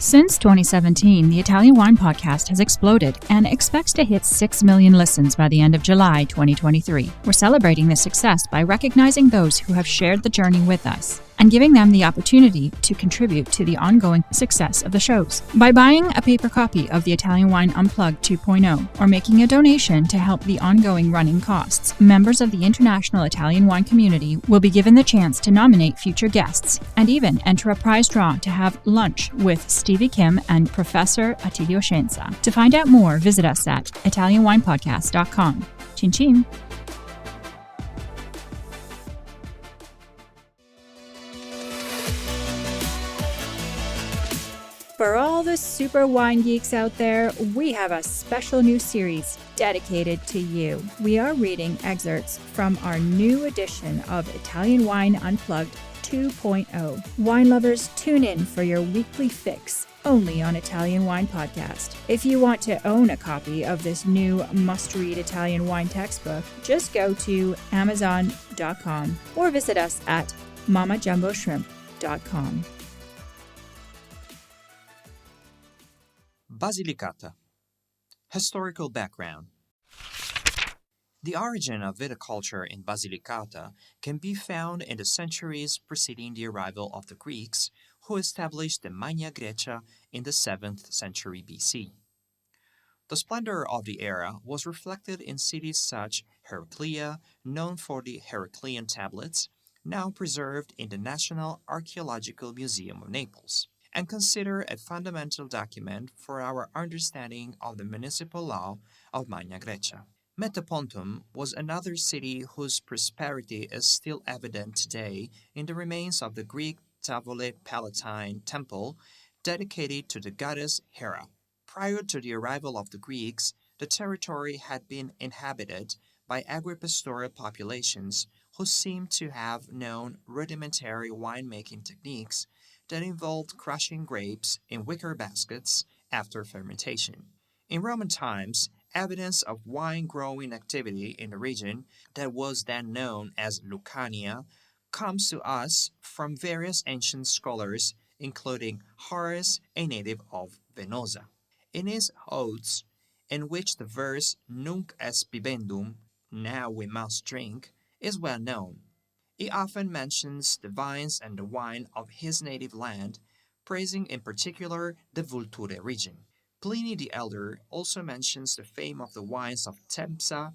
Since 2017, the Italian Wine Podcast has exploded and expects to hit 6 million listens by the end of July 2023. We're celebrating this success by recognizing those who have shared the journey with us and giving them the opportunity to contribute to the ongoing success of the shows. By buying a paper copy of the Italian Wine Unplugged 2.0 or making a donation to help the ongoing running costs, members of the international Italian wine community will be given the chance to nominate future guests and even enter a prize draw to have lunch with Stevie Kim and Professor Attilio Scienza. To find out more, visit us at italianwinepodcast.com. Cin Cin! For all the super wine geeks out there, we have a special new series dedicated to you. We are reading excerpts from our new edition of Italian Wine Unplugged 2.0. Wine lovers, tune in for your weekly fix only on Italian Wine Podcast. If you want to own a copy of this new must-read Italian wine textbook, just go to Amazon.com or visit us at mamajumboshrimp.com. Basilicata. Historical background. The origin of viticulture in Basilicata can be found in the centuries preceding the arrival of the Greeks, who established the Magna Grecia in the 7th century BC. The splendor of the era was reflected in cities such Heraclea, known for the Heraclean tablets, now preserved in the National Archaeological Museum of Naples, and consider a fundamental document for our understanding of the municipal law of Magna Grecia. Metapontum was another city whose prosperity is still evident today in the remains of the Greek Tavole Palatine temple dedicated to the goddess Hera. Prior to the arrival of the Greeks, the territory had been inhabited by agripastoral populations who seem to have known rudimentary winemaking techniques that involved crushing grapes in wicker baskets after fermentation. In Roman times, evidence of wine growing activity in the region that was then known as Lucania comes to us from various ancient scholars, including Horace, a native of Venosa. In his Odes, in which the verse Nunc est bibendum, now we must drink, is well known, he often mentions the vines and the wine of his native land, praising in particular the Vulture region. Pliny the Elder also mentions the fame of the wines of Tempsa,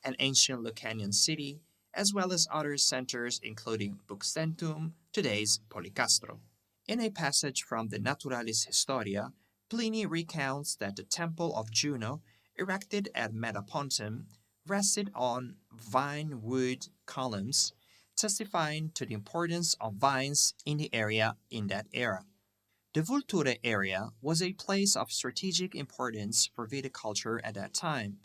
an ancient Lucanian city, as well as other centers including Buxentum, today's Policastro. In a passage from the Naturalis Historia, Pliny recounts that the temple of Juno, erected at Metapontum, rested on vine wood columns, testifying to the importance of vines in the area in that era. The Vulture area was a place of strategic importance for viticulture at that time,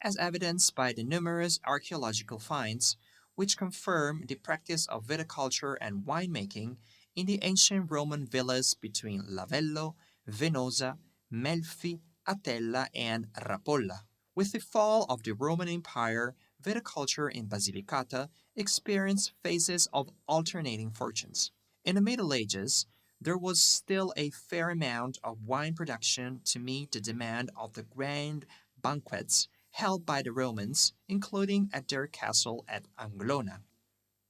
as evidenced by the numerous archaeological finds which confirm the practice of viticulture and winemaking in the ancient Roman villas between Lavello, Venosa, Melfi, Atella, and Rapolla. With the fall of the Roman Empire, viticulture in Basilicata experienced phases of alternating fortunes. In the Middle Ages, there was still a fair amount of wine production to meet the demand of the grand banquets held by the Romans, including at their castle at Anglona.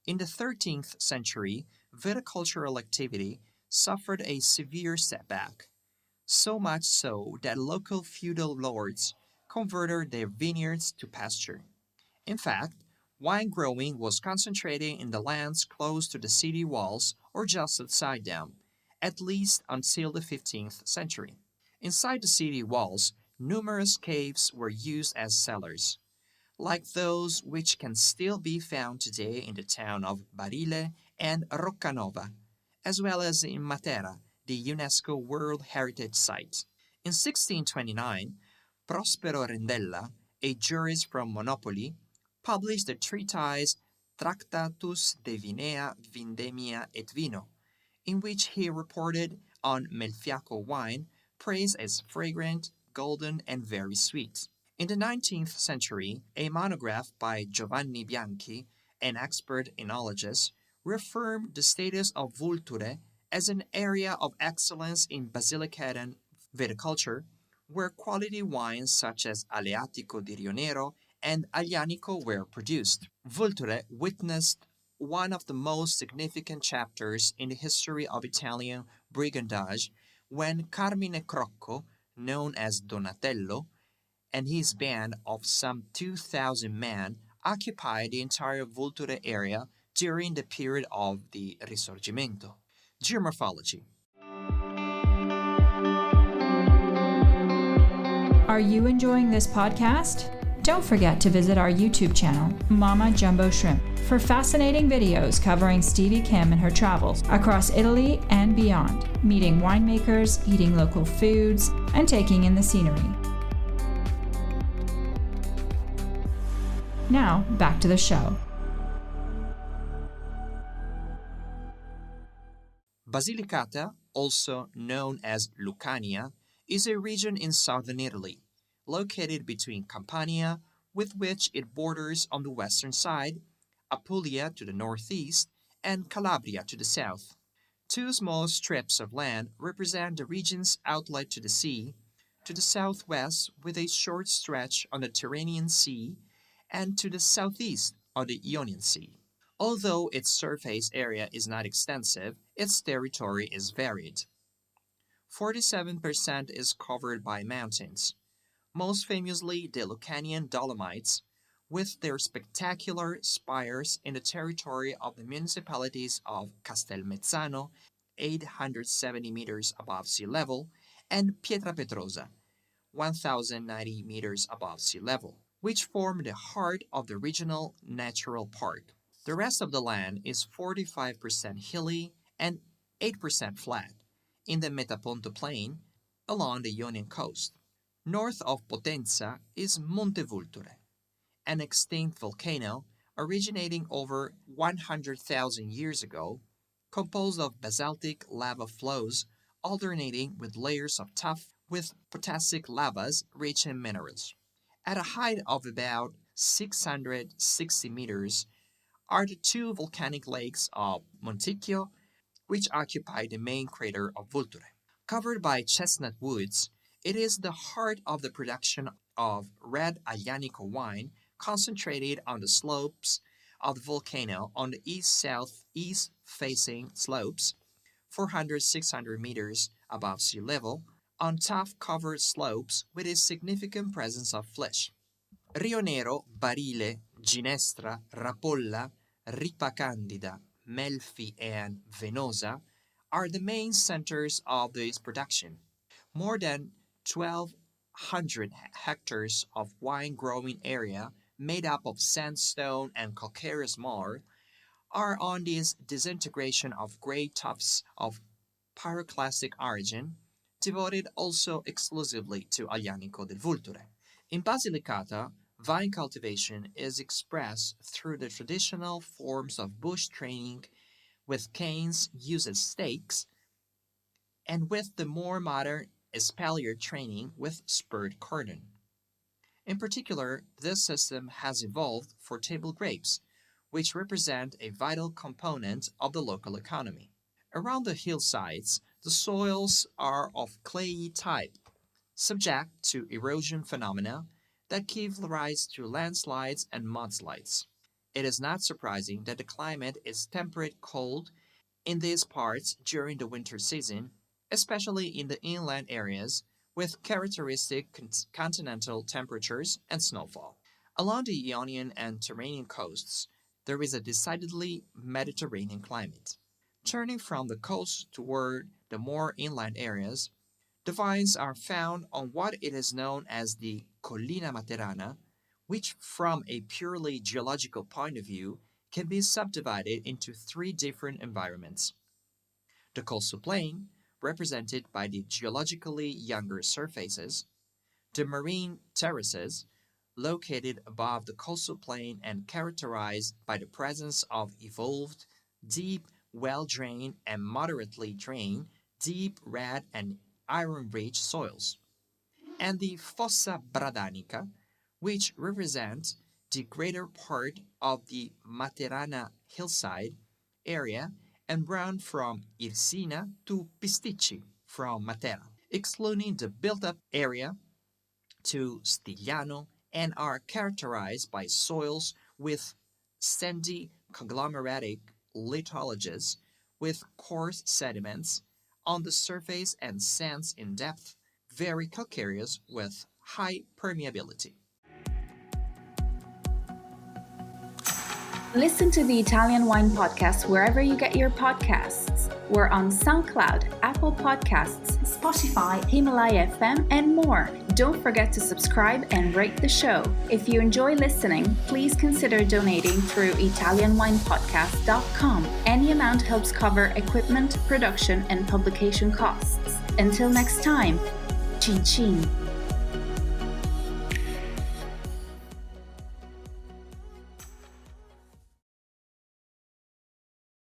In the 13th century, viticultural activity suffered a severe setback, so much so that local feudal lords converted their vineyards to pasture. In fact, wine growing was concentrated in the lands close to the city walls or just outside them, at least until the 15th century. Inside the city walls, numerous caves were used as cellars, like those which can still be found today in the town of Barile and Roccanova, as well as in Matera, the UNESCO World Heritage Site. In 1629, Prospero Rendella, a jurist from Monopoli, published the treatise Tractatus de Vinea, Vindemia et Vino, in which he reported on Melfiaco wine, praised as fragrant, golden, and very sweet. In the 19th century, a monograph by Giovanni Bianchi, an expert enologist, reaffirmed the status of Vulture as an area of excellence in Basilicatan viticulture, where quality wines such as Aleatico di Rionero and Aglianico were produced. Vulture witnessed one of the most significant chapters in the history of Italian brigandage when Carmine Crocco, known as Donatello, and his band of some 2,000 men occupied the entire Vulture area during the period of the Risorgimento. Geomorphology. Are you enjoying this podcast? Don't forget to visit our YouTube channel, Mama Jumbo Shrimp, for fascinating videos covering Stevie Kim and her travels across Italy and beyond, meeting winemakers, eating local foods, and taking in the scenery. Now, back to the show. Basilicata, also known as Lucania, is a region in southern Italy, located between Campania, with which it borders on the western side, Apulia to the northeast, and Calabria to the south. Two small strips of land represent the region's outlet to the sea, to the southwest with a short stretch on the Tyrrhenian Sea, and to the southeast on the Ionian Sea. Although its surface area is not extensive, its territory is varied. 47% is covered by mountains, most famously the Lucanian Dolomites, with their spectacular spires in the territory of the municipalities of Castelmezzano, 870 meters above sea level, and Pietrapetrosa, 1,090 meters above sea level, which form the heart of the regional natural park. The rest of the land is 45% hilly and 8% flat in the Metaponto Plain along the Ionian coast. North of Potenza is Monte Vulture, an extinct volcano originating over 100,000 years ago, composed of basaltic lava flows alternating with layers of tuff with potassic lavas rich in minerals. At a height of about 660 meters are the two volcanic lakes of Monticchio, which occupy the main crater of Vulture. Covered by chestnut woods, it is the heart of the production of red Aglianico wine concentrated on the slopes of the volcano on the east-southeast facing slopes, 400-600 meters above sea level, on tuff-covered slopes with a significant presence of flesh. Rionero, Barile, Ginestra, Rapolla, Ripa Candida, Melfi, and Venosa are the main centers of this production. More than 1,200 hectares of wine growing area made up of sandstone and calcareous marl are on this disintegration of gray tuffs of pyroclastic origin, devoted also exclusively to Aglianico del Vulture. In Basilicata, vine cultivation is expressed through the traditional forms of bush training with canes used as stakes, and with the more modern espalier training with spurred cordon. In particular, this system has evolved for table grapes, which represent a vital component of the local economy. Around the hillsides, the soils are of clayey type, subject to erosion phenomena that give rise to landslides and mudslides. It is not surprising that the climate is temperate cold in these parts during the winter season, especially in the inland areas with characteristic continental temperatures and snowfall. Along the Ionian and Tyrrhenian coasts, there is a decidedly Mediterranean climate. Turning from the coast toward the more inland areas, the vines are found on what it is known as the Collina Materana, which from a purely geological point of view can be subdivided into three different environments. The coastal plain, represented by the geologically younger surfaces, the marine terraces, located above the coastal plain and characterized by the presence of evolved, deep, well-drained and moderately drained, deep red and iron-rich soils, and the Fossa Bradanica, which represents the greater part of the Materana hillside area and brown from Irsina to Pisticci from Matera, excluding the built-up area to Stigliano, and are characterized by soils with sandy conglomeratic lithologies with coarse sediments on the surface and sands in depth, very calcareous with high permeability. Listen to the Italian Wine Podcast wherever you get your podcasts. We're on SoundCloud, Apple Podcasts, Spotify, Himalaya FM, and more. Don't forget to subscribe and rate the show. If you enjoy listening, please consider donating through ItalianWinePodcast.com. Any amount helps cover equipment, production, and publication costs. Until next time, Cin Cin.